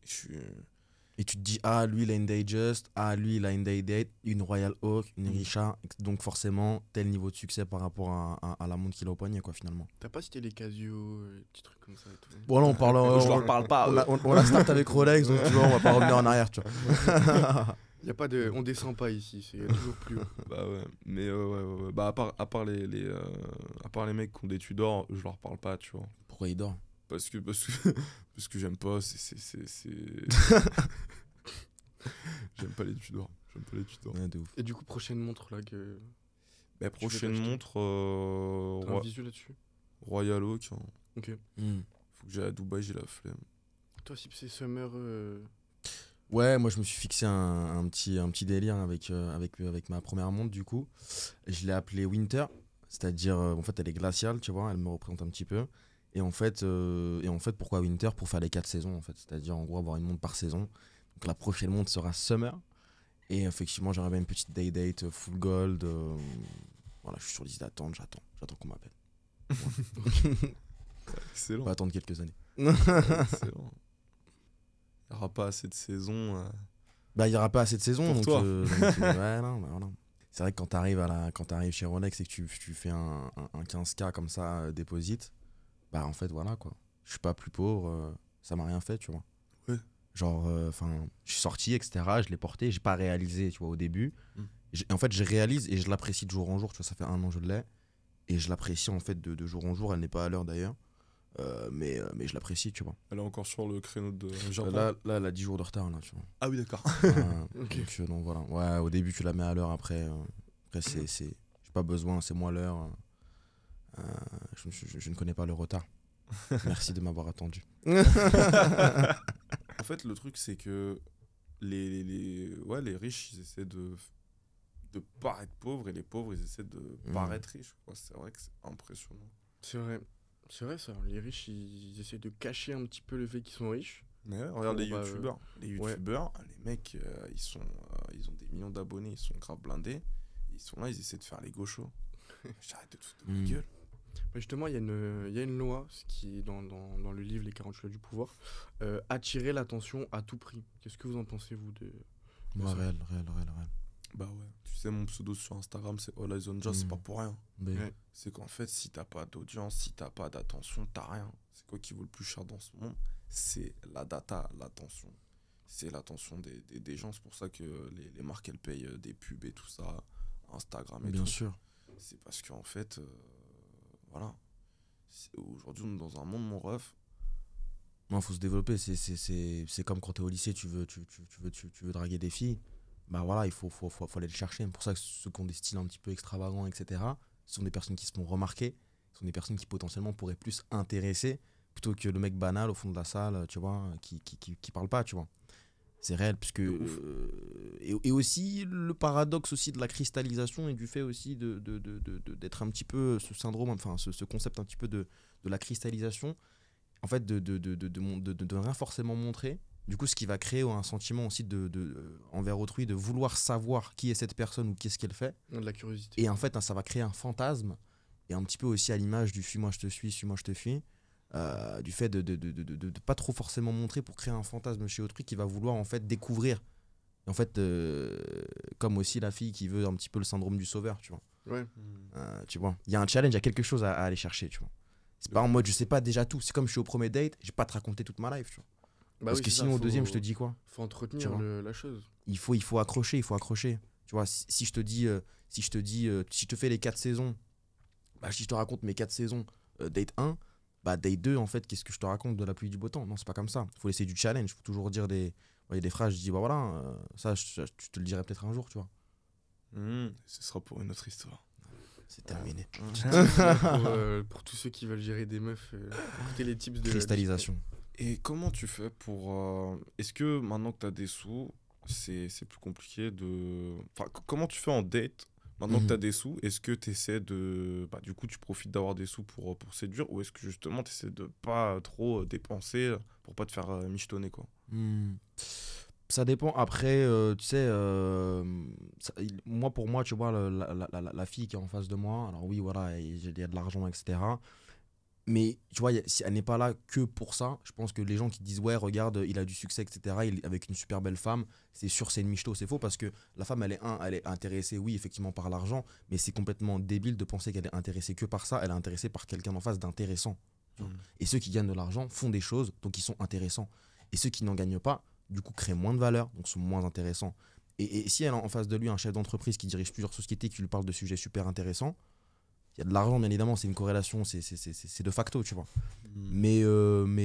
je suis. Et tu te dis, ah, lui, il a une Datejust, ah, lui, il a une Day-Date, une Royal Oak, une Mm. Richard. Donc, forcément, tel niveau de succès par rapport à la montre qu'il a au poignet, quoi, finalement. T'as pas cité les Casio, les petits trucs comme ça et tout. Bon, là, on parle. Je leur parle pas. On a start avec Rolex, donc tu vois, on va pas revenir en arrière, tu vois. Y a pas de, on descend pas ici, c'est toujours plus haut. Bah ouais, mais ouais. Bah à part les mecs qui ont des Tudor, je leur parle pas, tu vois. Pourquoi il dort? Parce que j'aime pas, j'aime pas les Tudor. Ouais, de ouf. Et du coup, prochaine montre là que. Mais prochaine t'acheter montre, T'as un visu là-dessus? Royal Oak, hein. Ok. Mm. Faut que j'aille à Dubaï, j'ai la flemme. Toi, si c'est Summer. Ouais, moi je me suis fixé un petit délire avec ma première montre du coup. Je l'ai appelée Winter, c'est-à-dire en fait elle est glaciale, tu vois, elle me représente un petit peu. Et en fait pourquoi Winter? Pour faire les 4 saisons en fait, c'est-à-dire en gros avoir une montre par saison. Donc la prochaine montre sera Summer. Et effectivement j'aurai bien une petite day date full gold. Voilà, je suis sur liste d'attente, j'attends qu'on m'appelle. On Excellent. va attendre quelques années. Excellent. Il n'y aura pas assez de saisons. Bah, il n'y aura pas assez de saisons. Pour donc, toi. Ouais, non, bah, voilà. C'est vrai que quand t'arrives chez Rolex et que tu fais un 15K comme ça, déposite, bah en fait, voilà quoi. Je suis pas plus pauvre, ça m'a rien fait, tu vois. Ouais. Genre, je suis sorti, etc. Je l'ai porté, j'ai pas réalisé, tu vois, au début. Mm. En fait, je réalise et je l'apprécie de jour en jour, tu vois, ça fait 1 an que je l'ai. Et je l'apprécie en fait de jour en jour, elle n'est pas à l'heure d'ailleurs. Mais je l'apprécie, tu vois. Elle est encore sur le créneau de Japon. Là, elle a 10 jours de retard, là, tu vois. Ah oui, d'accord. Ok. Donc voilà. Ouais, au début tu la mets à l'heure, après c'est j'ai pas besoin, c'est moi l'heure. Je ne connais pas le retard. Merci de m'avoir attendu. En fait, le truc, c'est que les riches, ils essaient de paraître pauvres et les pauvres, ils essaient de paraître riches, quoi. C'est vrai que c'est impressionnant. C'est vrai. C'est vrai ça. Les riches, ils essaient de cacher un petit peu le fait qu'ils sont riches. Mais ouais, regarde Bon, les bah, youtubeurs. Les ouais. youtubeurs, les mecs, ils ont des millions d'abonnés, ils sont grave blindés. Ils sont là, ils essaient de faire les gauchos. J'arrête de te foutre de ma gueule. Mais justement, il y a une loi ce qui est dans le livre Les 40 lois du pouvoir. Attirer l'attention à tout prix. Qu'est-ce que vous en pensez, vous, de Ouais, ça? réel. Bah ouais, tu sais, mon pseudo sur Instagram, c'est All Eyes on Jazz, c'est pas pour rien. Mais Ouais. C'est qu'en fait, si t'as pas d'audience, si t'as pas d'attention, t'as rien. C'est quoi qui vaut le plus cher dans ce monde? C'est la data, l'attention. C'est l'attention des gens. C'est pour ça que les marques, elles payent des pubs et tout ça, Instagram et bien tout. sûr. C'est parce qu'en fait, voilà. Aujourd'hui, on est dans un monde, mon ref. Non, faut se développer. C'est comme quand t'es au lycée, tu veux draguer des filles. Bah voilà, il faut aller le chercher. C'est pour ça que ceux qui ont des styles un petit peu extravagants, etc., ce sont des personnes qui se font remarquer. Ce sont des personnes qui potentiellement pourraient plus intéresser plutôt que le mec banal au fond de la salle, tu vois, qui parle pas, tu vois. C'est réel, puisque et aussi le paradoxe aussi de la cristallisation et du fait aussi d'être un petit peu ce syndrome, enfin ce concept un petit peu de la cristallisation, en fait de rien forcément montrer, Du coup, ce qui va créer un sentiment aussi envers autrui, de vouloir savoir qui est cette personne ou qu'est-ce qu'elle fait. De la curiosité. Et en fait, hein, ça va créer un fantasme, et un petit peu aussi à l'image du suis-moi, je te suis-moi, je te fuis, du fait de pas trop forcément montrer pour créer un fantasme chez autrui qui va vouloir en fait découvrir. Et en fait, comme aussi la fille qui veut un petit peu le syndrome du sauveur, tu vois. Ouais. Tu vois, il y a un challenge, il y a quelque chose à aller chercher, tu vois. C'est pas en mode je sais pas déjà tout, c'est comme je suis au premier date, je vais pas te raconter toute ma life, tu vois. Bah Parce oui, que c'est ça, sinon au deuxième je te dis quoi? faut Tu entretenir vois. la chose. Il faut accrocher, il faut accrocher. Tu vois, si je te dis, si je te fais les 4 saisons, bah, si je te raconte mes 4 saisons, date 1, bah date 2, en fait, qu'est-ce que je te raconte de la pluie du beau temps? Non, c'est pas comme ça. Il faut laisser du challenge, il faut toujours dire des, ouais, des phrases, je dis, bah voilà, ça, je te le dirai peut-être un jour, tu vois. Ce sera pour une autre histoire. C'est terminé. Pour tous ceux qui veulent gérer des meufs, écoutez les tips de Cristallisation. Et comment tu fais pour... Est-ce que maintenant que tu as des sous, c'est plus compliqué de... Enfin, comment tu fais en date maintenant que tu as des sous? Est-ce que tu essaies de... Bah, du coup, tu profites d'avoir des sous pour séduire, ou est-ce que justement tu essaies de pas trop dépenser pour pas te faire michetonner, quoi? Ça dépend. Après, tu sais, moi, pour moi, tu vois, la fille qui est en face de moi, alors oui, voilà, il y a de l'argent, etc. Mais tu vois, si elle n'est pas là que pour ça, je pense que les gens qui disent, ouais, regarde, il a du succès, etc., avec une super belle femme, c'est sûr, c'est une michto, c'est faux, parce que la femme, elle est intéressée, oui, effectivement, par l'argent, mais c'est complètement débile de penser qu'elle est intéressée que par ça, elle est intéressée par quelqu'un en face d'intéressant. Et ceux qui gagnent de l'argent font des choses, donc ils sont intéressants. Et ceux qui n'en gagnent pas, du coup, créent moins de valeur, donc sont moins intéressants. Et si elle a en face de lui un chef d'entreprise qui dirige plusieurs sociétés, qui lui parle de sujets super intéressants, il y a de l'argent, bien évidemment, c'est une corrélation, c'est de facto, tu vois. Mais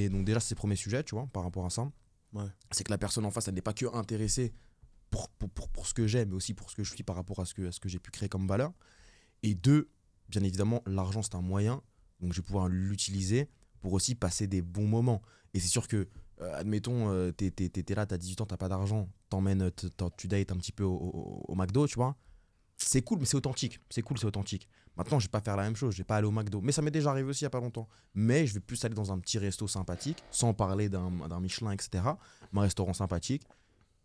donc déjà, c'est le premier sujet, tu vois, par rapport à ça. Ouais. C'est que la personne en face, elle n'est pas que intéressée pour ce que j'ai, mais aussi pour ce que je suis par rapport à ce que j'ai pu créer comme valeur. Et deux, bien évidemment, l'argent, c'est un moyen, donc je vais pouvoir l'utiliser pour aussi passer des bons moments. Et c'est sûr que, admettons, t'es là, t'as 18 ans, t'as pas d'argent, tu dates un petit peu au McDo, tu vois. C'est cool, mais c'est authentique. C'est cool, c'est authentique. Maintenant, je vais pas faire la même chose, je vais pas aller au McDo. Mais ça m'est déjà arrivé aussi il y a pas longtemps. Mais je vais plus aller dans un petit resto sympathique, sans parler d'un Michelin, etc. Un restaurant sympathique.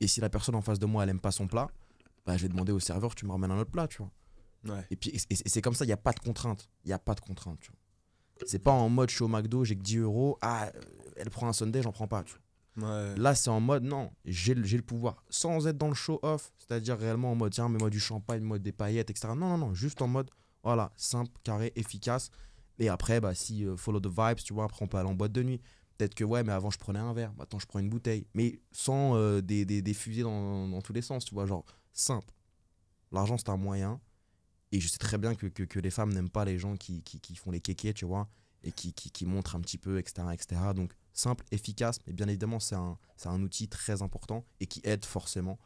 Et si la personne en face de moi, elle aime pas son plat, bah, je vais demander au serveur, tu me ramènes un autre plat, tu vois. Ouais. Et puis et c'est comme ça, il n'y a pas de contrainte. Il n'y a pas de contrainte, tu vois. C'est pas en mode je suis au McDo, j'ai que 10 euros. Ah, elle prend un sundae, j'en prends pas, tu vois. Ouais. Là, c'est en mode non, j'ai le pouvoir. Sans être dans le show-off, c'est-à-dire réellement en mode tiens, mets-moi du champagne, mets-moi des paillettes, etc. Non, non, non, juste en mode voilà, simple, carré, efficace. Et après, bah, si follow the vibes, tu vois, après on peut aller en boîte de nuit. Peut-être que ouais, mais avant je prenais un verre, maintenant je prends une bouteille. Mais sans des fusées dans tous les sens, tu vois, genre simple. L'argent, c'est un moyen. Et je sais très bien que les femmes n'aiment pas les gens qui font les kékés, tu vois, et qui montrent un petit peu, etc., etc. Donc, simple, efficace, mais bien évidemment, c'est un outil très important et qui aide forcément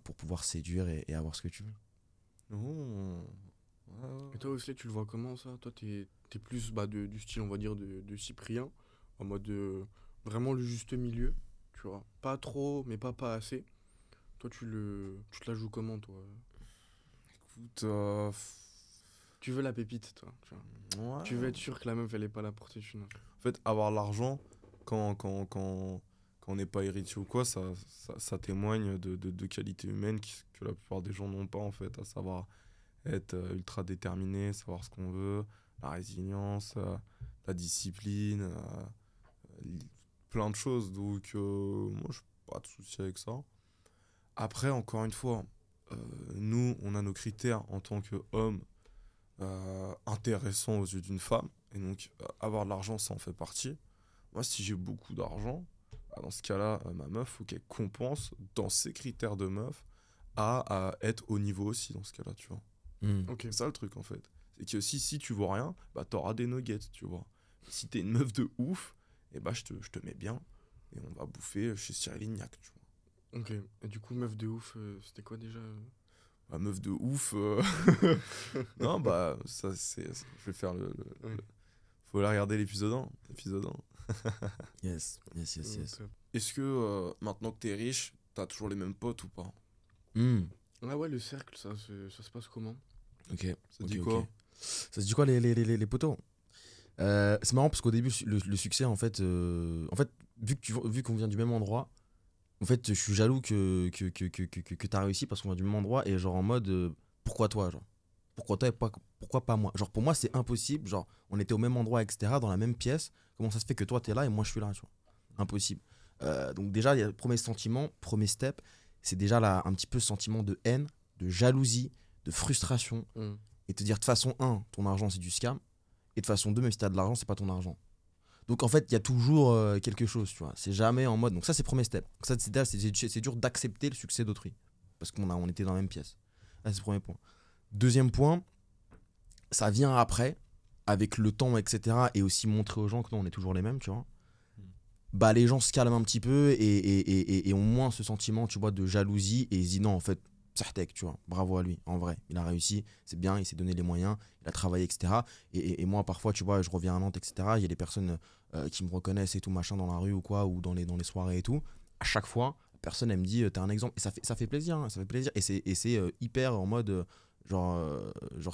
pour pouvoir séduire et avoir ce que tu veux. Oh. Et toi, Wesley, tu le vois comment, ça? Toi, t'es plus du style, on va dire, de Cyprien, en mode vraiment le juste milieu, tu vois. Pas trop, mais pas assez. Toi, tu te la joues comment, toi? Écoute, Tu veux la pépite, toi, tu vois. ouais. Tu veux être sûr que la meuf, elle est pas là pour tes thunes. En fait, avoir l'argent quand on n'est pas héritier ou quoi, ça témoigne de qualités humaines que la plupart des gens n'ont pas, en fait, à savoir être ultra déterminé, savoir ce qu'on veut, la résilience, la discipline, plein de choses. Donc, moi, je n'ai pas de souci avec ça. Après, encore une fois, nous, on a nos critères en tant qu'hommes intéressants aux yeux d'une femme. Et donc, avoir de l'argent, ça en fait partie. Moi, si j'ai beaucoup d'argent, dans ce cas-là, ma meuf, faut qu'elle compense dans ses critères de meuf à être au niveau aussi, dans ce cas-là, tu vois. Ok. C'est ça le truc, en fait. C'est que si tu vaux rien, bah t'auras des nuggets, tu vois. Si t'es une meuf de ouf, et bah je te mets bien et on va bouffer chez Cyril Lignac, tu vois. Ok. Et du coup, meuf de ouf, c'était quoi déjà? Bah, meuf de ouf. Non, bah, ça, je vais faire Ouais. Faut aller regarder l'épisode 1. L'épisode 1. Yes. Top. Est-ce que maintenant que t'es riche, t'as toujours les mêmes potes ou pas? Ah ouais, le cercle, ça se passe comment? Ok. Ça dit quoi? Ça se dit quoi les potos? C'est marrant parce qu'au début, le succès, en fait, vu qu'on vient du même endroit, En fait, je suis jaloux que t'as réussi parce qu'on va du même endroit et genre en mode pourquoi toi, genre pourquoi toi et pourquoi pas moi? Genre pour moi, c'est impossible. Genre, on était au même endroit, etc., dans la même pièce. Comment ça se fait que toi, t'es là et moi, je suis là, tu vois? Impossible. Donc, déjà, il y a le premier sentiment, premier step, c'est déjà là, un petit peu ce sentiment de haine, de jalousie, de frustration. Mm. Et te dire, de façon 1, ton argent, c'est du scam. Et de façon 2, même si t'as de l'argent, c'est pas ton argent. Donc, en fait, il y a toujours quelque chose, tu vois. C'est jamais en mode. Donc, ça, c'est le premier step. Donc, ça, c'est dur d'accepter le succès d'autrui. Parce on était dans la même pièce. Là, c'est le premier point. Deuxième point, ça vient après, avec le temps, etc. Et aussi montrer aux gens que non, on est toujours les mêmes, tu vois. Bah, les gens se calment un petit peu et ont moins ce sentiment, tu vois, de jalousie et ils disent non, en fait, Sahtek, tu vois, bravo à lui, en vrai, il a réussi, c'est bien, il s'est donné les moyens, il a travaillé, etc. Et moi, parfois, tu vois, je reviens à Nantes, etc. Il y a des personnes qui me reconnaissent et tout, machin, dans la rue ou quoi, ou dans les soirées et tout. À chaque fois, la personne, elle me dit, t'es un exemple. Et ça fait plaisir, hein, ça fait plaisir. Et c'est hyper en mode, genre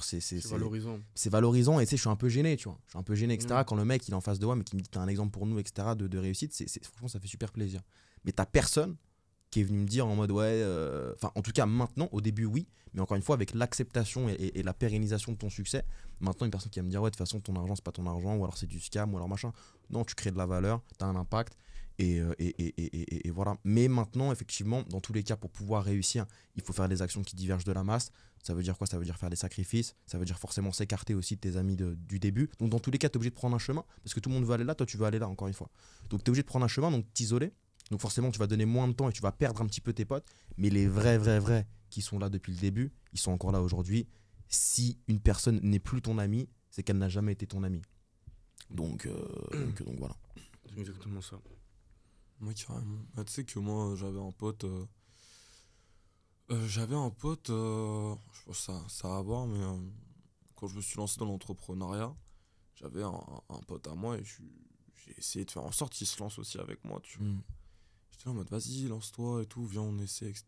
C'est valorisant. c'est valorisant et tu sais je suis un peu gêné, tu vois, je suis un peu gêné, etc. Mm. Quand le mec il est en face de moi mais qui me dit t'es un exemple pour nous, etc., de réussite, franchement ça fait super plaisir. Mais t'as personne qui est venu me dire en mode ouais enfin en tout cas maintenant, au début oui, mais encore une fois avec l'acceptation et la pérennisation de ton succès, maintenant une personne qui va me dire ouais de toute façon ton argent c'est pas ton argent, ou alors c'est du scam, ou alors machin. Non, tu crées de la valeur, t'as un impact et voilà. Mais maintenant effectivement dans tous les cas pour pouvoir réussir il faut faire des actions qui divergent de la masse. Ça veut dire quoi? Ça veut dire faire des sacrifices, ça veut dire forcément s'écarter aussi de tes amis du début. Donc dans tous les cas, tu es obligé de prendre un chemin, parce que tout le monde veut aller là, toi tu veux aller là, encore une fois. Donc tu es obligé de prendre un chemin, donc t'isoler. Donc forcément, tu vas donner moins de temps et tu vas perdre un petit peu tes potes. Mais les vrais qui sont là depuis le début, ils sont encore là aujourd'hui. Si une personne n'est plus ton ami, c'est qu'elle n'a jamais été ton ami. Donc voilà. C'est exactement ça. Moi, carrément. Bah, tu sais que moi, j'avais un pote, je pense que ça a à voir, mais quand je me suis lancé dans l'entrepreneuriat, j'avais un pote à moi et j'ai essayé de faire en sorte qu'il se lance aussi avec moi, tu vois. Mm. J'étais là en mode, vas-y, lance-toi et tout, viens, on essaie, etc.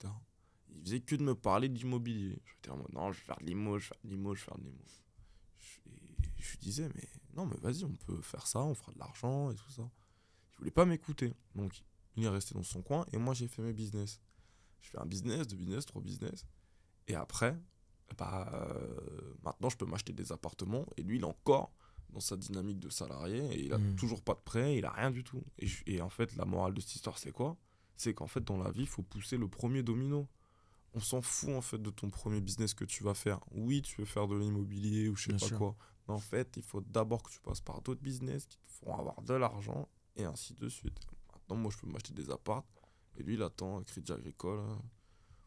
Il faisait que de me parler d'immobilier. J'étais en mode, non, je vais faire de l'immo, je vais faire de l'immo, je vais faire de l'immo. Et je lui disais, mais non, mais vas-y, on peut faire ça, on fera de l'argent et tout ça. Il voulait pas m'écouter. Donc, il est resté dans son coin et moi, j'ai fait mes business. Je fais un business, deux business, trois business. Et après, maintenant, je peux m'acheter des appartements. Et lui, il est encore dans sa dynamique de salarié. Et il a toujours pas de prêt, il a rien du tout. Et en fait, la morale de cette histoire, c'est quoi? C'est qu'en fait, dans la vie, il faut pousser le premier domino. On s'en fout, en fait, de ton premier business que tu vas faire. Oui, tu veux faire de l'immobilier ou je sais Bien pas sûr. quoi. Mais en fait, il faut d'abord que tu passes par d'autres business qui te feront avoir de l'argent. Et ainsi de suite. Maintenant, moi, je peux m'acheter des apparts. Et lui, il attend Crédit Agricole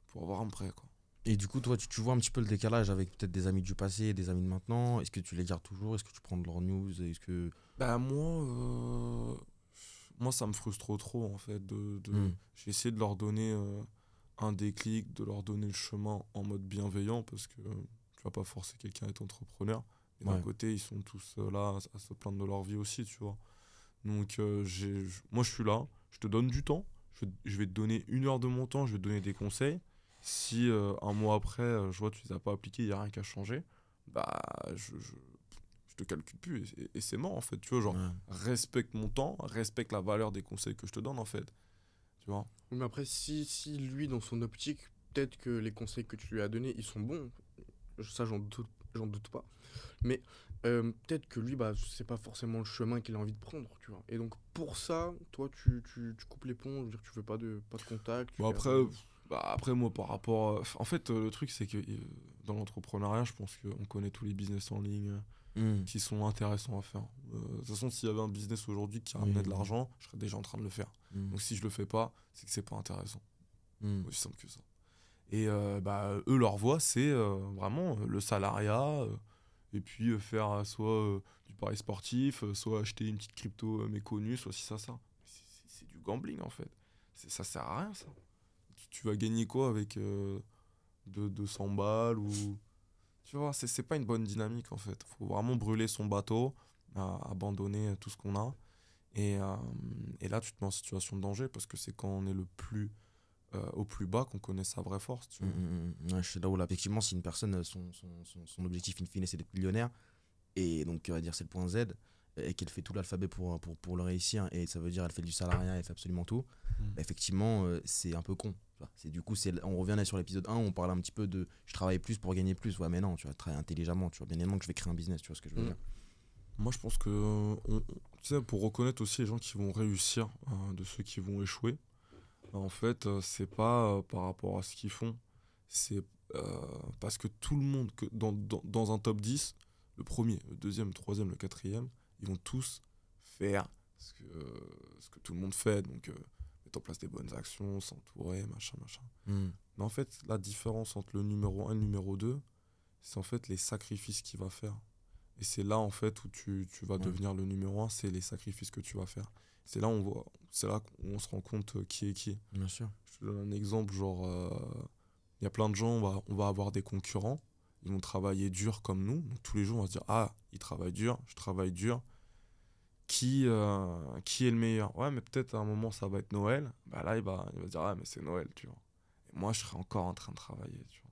pour avoir un prêt, quoi. Et du coup, toi, tu vois un petit peu le décalage avec peut-être des amis du passé et des amis de maintenant. Est-ce que tu les gardes toujours? Est-ce que tu prends de leurs news? Est-ce que... Bah, moi, ça me frustre trop, en fait. Mm. J'ai essayé de leur donner un déclic, de leur donner le chemin en mode bienveillant, parce que tu vas pas forcer quelqu'un à être entrepreneur. Mais d'un Ouais. côté, ils sont tous là à se plaindre de leur vie aussi, tu vois. Donc, moi, je suis là, je te donne du temps, je vais te donner 1 heure de mon temps, je vais te donner des conseils. Si un mois après, je vois que tu les as pas appliqués, il n'y a rien qu'à changer, bah, je te calcule plus. Et c'est mort, en fait, tu vois, genre, Ouais. respecte mon temps, respecte la valeur des conseils que je te donne, en fait. Tu vois? Oui, mais après, si lui, dans son optique, peut-être que les conseils que tu lui as donnés, ils sont bons. Ça, j'en doute pas. Mais peut-être que lui, bah, c'est pas forcément le chemin qu'il a envie de prendre, tu vois. Et donc, pour ça, toi, tu coupes les ponts, je veux dire, tu veux pas de contact. Bon, après, moi, par rapport en fait, le truc, c'est que dans l'entrepreneuriat, je pense qu'on connaît tous les business en ligne Mm. qui sont intéressants à faire. De toute façon, s'il y avait un business aujourd'hui qui Oui, ramenait de oui. l'argent, je serais déjà en train de le faire. Mm. Donc si je le fais pas, c'est que c'est pas intéressant. Mm. Aussi simple que ça. Et eux, leur voie, c'est vraiment le salariat, et puis faire soit du pari sportif, soit acheter une petite crypto méconnue, soit si ça. C'est du gambling, en fait. Ça sert à rien, ça. Tu vas gagner quoi avec 200 balles ou... Tu vois, c'est pas une bonne dynamique, en fait. Faut vraiment brûler son bateau, abandonner tout ce qu'on a. Et là, tu te mets en situation de danger parce que c'est quand on est au plus bas qu'on connaît sa vraie force, tu vois. Ouais, je suis là où là, effectivement, si une personne, son objectif in fine, c'est d'être millionnaire, et donc, on va dire, c'est le point Z, et qu'elle fait tout l'alphabet pour le réussir, et ça veut dire elle fait du salariat, elle fait absolument tout, bah, effectivement, c'est un peu con. Tu vois. On revient là sur l'épisode 1, on parle un petit peu de je travaille plus pour gagner plus. Ouais, mais non, tu vas travailler intelligemment. Tu vois, bien évidemment que je vais créer un business, tu vois ce que je veux dire. Moi, je pense que, tu sais, pour reconnaître aussi les gens qui vont réussir de ceux qui vont échouer, en fait, c'est pas par rapport à ce qu'ils font, c'est parce que tout le monde, dans un top 10, le premier, le deuxième, le troisième, le quatrième, ils vont tous faire ce que tout le monde fait. Donc, mettre en place des bonnes actions, s'entourer, machin. Mais en fait, la différence entre le numéro 1 et le numéro 2, c'est en fait les sacrifices qu'il va faire. Et c'est là, en fait, où tu vas devenir le numéro 1, c'est les sacrifices que tu vas faire. C'est là où on se rend compte qui est qui. Bien sûr. Je te donne un exemple, genre, il y a plein de gens, on va avoir des concurrents, ils vont travailler dur comme nous. Donc tous les jours, on va se dire, ah, ils travaillent dur, je travaille dur. Qui est le meilleur? Ouais, mais peut-être à un moment, ça va être Noël. Bah là, il va se dire, ah, mais c'est Noël, tu vois. Et moi, je serai encore en train de travailler, tu vois.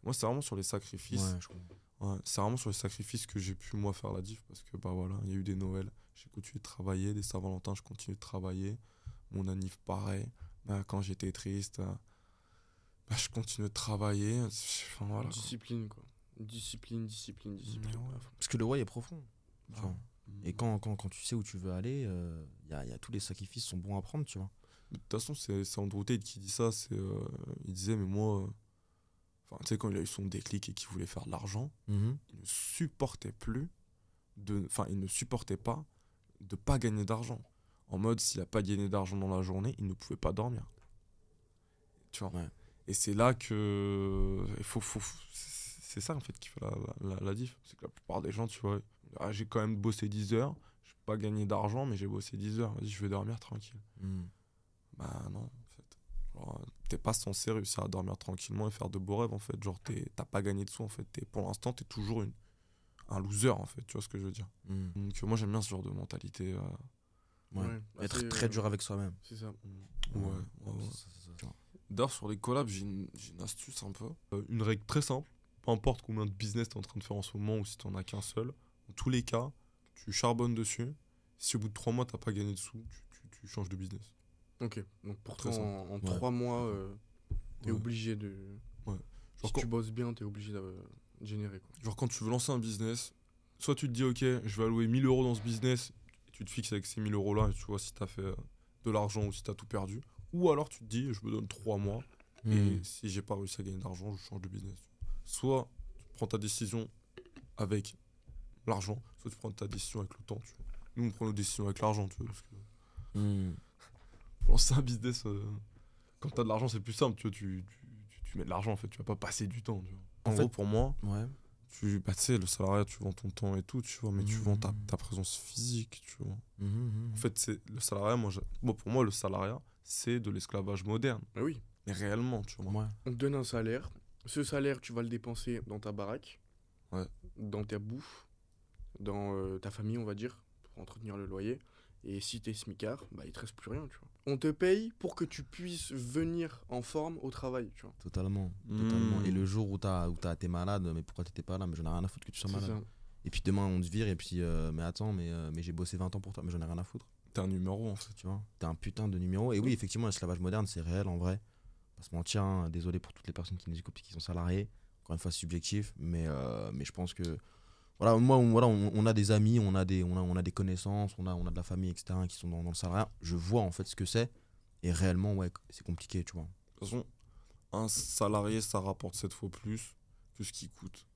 Moi, c'est vraiment sur les sacrifices. Ouais, je comprends. Ouais, c'est vraiment sur les sacrifices que j'ai pu, moi, faire la diff. Parce que, bah voilà, il y a eu des Noëls. J'ai continué de travailler. Des Saint-Valentin, je continue de travailler. Mon anniv, pareil. Bah, quand j'étais triste, bah, je continue de travailler. Enfin, voilà, Discipline, quoi. Discipline. Ouais. Parce que le why est profond. Tu Ah. vois. Et quand tu sais où tu veux aller, y a tous les sacrifices sont bons à prendre, tu vois. De toute façon, c'est Andrew Tate qui dit ça. Il disait, mais moi, tu sais, quand il a eu son déclic et qu'il voulait faire de l'argent, il ne supportait pas de pas gagner d'argent. En mode, s'il n'a pas gagné d'argent dans la journée, il ne pouvait pas dormir. Tu vois. Ouais. Et c'est là que c'est ça en fait qui fait la diff. C'est que la plupart des gens, tu vois, j'ai quand même bossé 10 heures, je n'ai pas gagné d'argent, mais j'ai bossé 10 heures. Vas-y, je vais dormir tranquille. Bah non, en fait. Genre, t'es pas censé réussir à dormir tranquillement et faire de beaux rêves, en fait. Genre, t'as pas gagné de sous, en fait. Pour l'instant, t'es toujours un loser, en fait. Tu vois ce que je veux dire. Donc, moi, j'aime bien ce genre de mentalité. Ouais. Être très dur avec soi-même. C'est ça. Ouais. D'ailleurs, sur les collabs, j'ai une astuce un peu. Une règle très simple. Peu importe combien de business t'es en train de faire en ce moment ou si t'en as qu'un seul. Dans tous les cas, tu charbonnes dessus. Si au bout de 3 mois, t'as pas gagné de sous, tu changes de business. Ok, donc pour Très toi, en 3 mois, t'es obligé de. Ouais. Si tu bosses bien, t'es obligé de générer, quoi. Genre, quand tu veux lancer un business, soit tu te dis, ok, je vais allouer 1000 € dans ce business, et tu te fixes avec ces 1000 € là, et tu vois si t'as fait de l'argent ou si t'as tout perdu. Ou alors tu te dis, je me donne 3 mois, et si j'ai pas réussi à gagner d'argent, je change de business. Soit tu prends ta décision avec l'argent, soit tu prends ta décision avec le temps. Tu vois. Nous, on prend nos décisions avec l'argent, tu vois. Parce que pour lancer un business, quand t'as de l'argent, c'est plus simple, tu vois. Tu mets de l'argent, en fait, tu vas pas passer du temps, tu vois. En gros, pour moi, tu sais, le salariat, tu vends ton temps et tout, tu vois, mais tu vends ta présence physique, tu vois. En fait, c'est le salariat, pour moi, le salariat, c'est de l'esclavage moderne. Ah oui. Mais réellement, tu vois. On te donne un salaire. Ce salaire, tu vas le dépenser dans ta baraque, dans ta bouffe, dans ta famille, on va dire, pour entretenir le loyer. Et si t'es smicard, bah il te reste plus rien, tu vois. On te paye pour que tu puisses venir en forme au travail, tu vois. Totalement. Et le jour où t'es malade, mais pourquoi t'étais pas là? Mais j'en ai rien à foutre que tu sois malade. Ça. Et puis demain on te vire et puis mais attends, mais j'ai bossé 20 ans pour toi, mais j'en ai rien à foutre. T'es un numéro en fait, tu vois. T'es un putain de numéro. Et oui, effectivement, l'esclavage moderne, c'est réel en vrai. Pas se mentir, hein. Désolé pour toutes les personnes qui nous écoutent et qui sont salariés. Encore une fois, c'est subjectif, mais je pense que voilà, on a des amis, on a des connaissances, on a de la famille, etc. qui sont dans le salariat. Je vois en fait ce que c'est et réellement, c'est compliqué, tu vois. De toute façon, un salarié, ça rapporte 7 fois plus que ce qu'il coûte.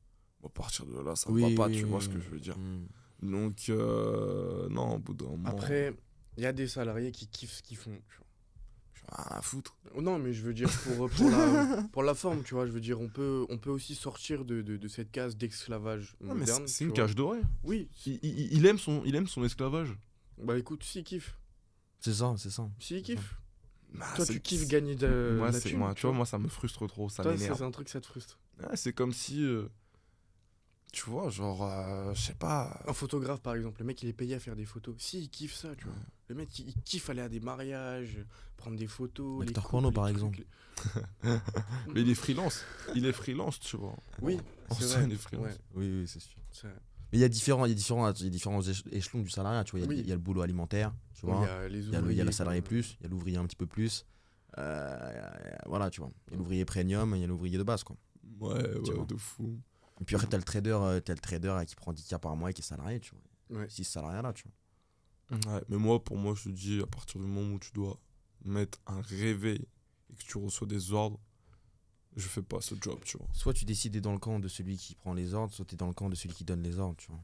Bon, à partir de là, ça va pas, tu vois ce que je veux dire. Donc, non, au bout d'un moment. Après, il y a des salariés qui kiffent ce qu'ils font, tu vois. À foutre. Non, mais je veux dire pour la forme, tu vois, je veux dire on peut aussi sortir de cette case d'esclavage moderne. C'est une cage dorée. Oui. Il aime son esclavage. Bah écoute, s'il kiffe. C'est ça. S'il kiffe. Bah, toi tu kiffes gagner de la thune. Tu vois, moi ça me frustre trop, ça m'énerve. C'est un truc, ça te frustre. C'est comme si tu vois, genre, je sais pas. Un photographe, par exemple, le mec, il est payé à faire des photos. Si, il kiffe ça, tu vois. Le mec, il kiffe aller à des mariages, prendre des photos. Acteur porno, par exemple. Mais il est freelance. Tu vois. Oui, c'est vrai. Il est freelance. Oui, c'est sûr. Mais il y a différents échelons du salariat, tu vois. Il y a, Oui. il y a le boulot alimentaire, tu Il y vois. a les Il y a ouvriers. le salarié quoi. plus, il y a l'ouvrier un petit peu plus. Voilà, tu vois. Il y a l'ouvrier premium, il y a l'ouvrier de base, quoi. Ouais, Tu vois. de fou. Et puis après, t'as le trader qui prend 10K par mois et qui est salarié, tu vois. Ouais. 6 salariés là, tu vois. Ouais, mais pour moi, je te dis, à partir du moment où tu dois mettre un réveil et que tu reçois des ordres, je fais pas ce job, tu vois. Soit tu décides d'être dans le camp de celui qui prend les ordres, soit tu es dans le camp de celui qui donne les ordres, tu vois.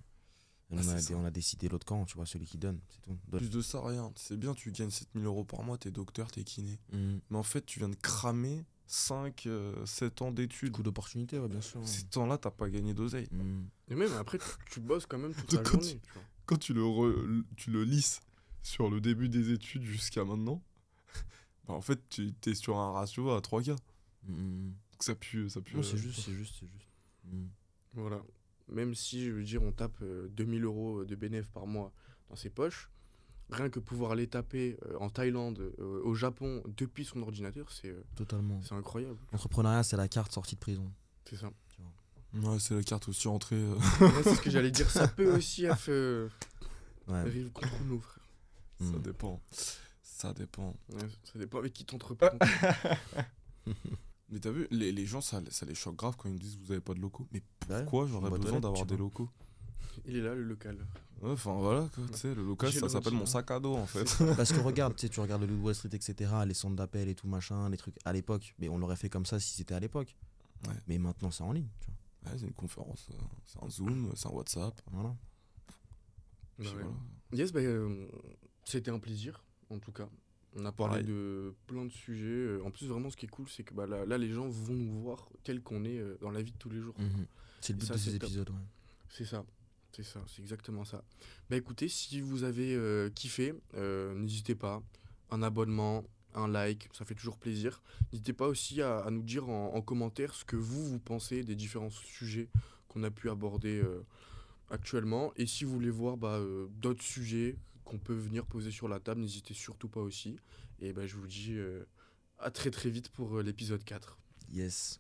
Et Ah, c'est ça. on a décidé l'autre camp, tu vois, celui qui donne, c'est tout. Plus de ça, rien. C'est bien, tu gagnes 7000 euros par mois, t'es docteur, t'es kiné. Mhm. Mais en fait, tu viens de cramer 5, 7 ans d'études. Coup d'opportunité, ouais, bien sûr. Ces temps-là, t'as pas gagné d'oseille. Mhm. Et même après, tu bosses quand même toute la Quand journée. Tu vois. Quand tu le lisses sur le début des études jusqu'à maintenant, bah en fait, tu es sur un ratio à 3K. Mhm. Donc ça pue. Non, c'est juste. Mhm. Voilà. Même si, je veux dire, on tape 2000 euros de bénéfice par mois dans ses poches, rien que pouvoir les taper en Thaïlande, au Japon, depuis son ordinateur, Totalement. c'est incroyable. L'entrepreneuriat, c'est la carte sortie de prison. C'est ça. Ouais, c'est la carte aussi entrée. Ouais, c'est ce que j'allais dire. Ça peut aussi Ouais. arriver contre nous, frère. Ça Mhm. dépend. Ça dépend. Ouais, ça dépend avec qui t'entreprends. Mais t'as vu, les gens, ça les choque grave quand ils me disent vous avez pas de locaux. Mais Ouais, pourquoi c'est j'aurais une boîte aux besoin lettres, d'avoir tu des vois. locaux? Il est là, le local. Ouais, enfin voilà, quoi, tu sais, le local, J'ai ça le s'appelle reçu, mon hein. sac à dos en fait. Parce que regarde, tu sais, tu regardes le Wall Street, etc., les centres d'appel et tout machin, les trucs à l'époque. Mais on l'aurait fait comme ça si c'était à l'époque. Ouais. Mais maintenant, c'est en ligne, tu vois. Ouais, c'est une conférence, c'est un Zoom, c'est un WhatsApp. Voilà. Puis Bah ouais. voilà. Yes, c'était un plaisir, en tout cas. On a parlé Pareil. de plein de sujets. En plus, vraiment, ce qui est cool, c'est que là, les gens vont nous voir tels qu'on est dans la vie de tous les jours. Mhm. C'est le Et but ça, de ces c'est top. épisodes, ouais. C'est ça. C'est exactement ça. Bah écoutez, si vous avez kiffé, n'hésitez pas. Un abonnement, un like, ça fait toujours plaisir. N'hésitez pas aussi à nous dire en commentaire ce que vous pensez des différents sujets qu'on a pu aborder actuellement. Et si vous voulez voir d'autres sujets qu'on peut venir poser sur la table, n'hésitez surtout pas aussi. Et je vous dis à très très vite pour l'épisode 4. Yes.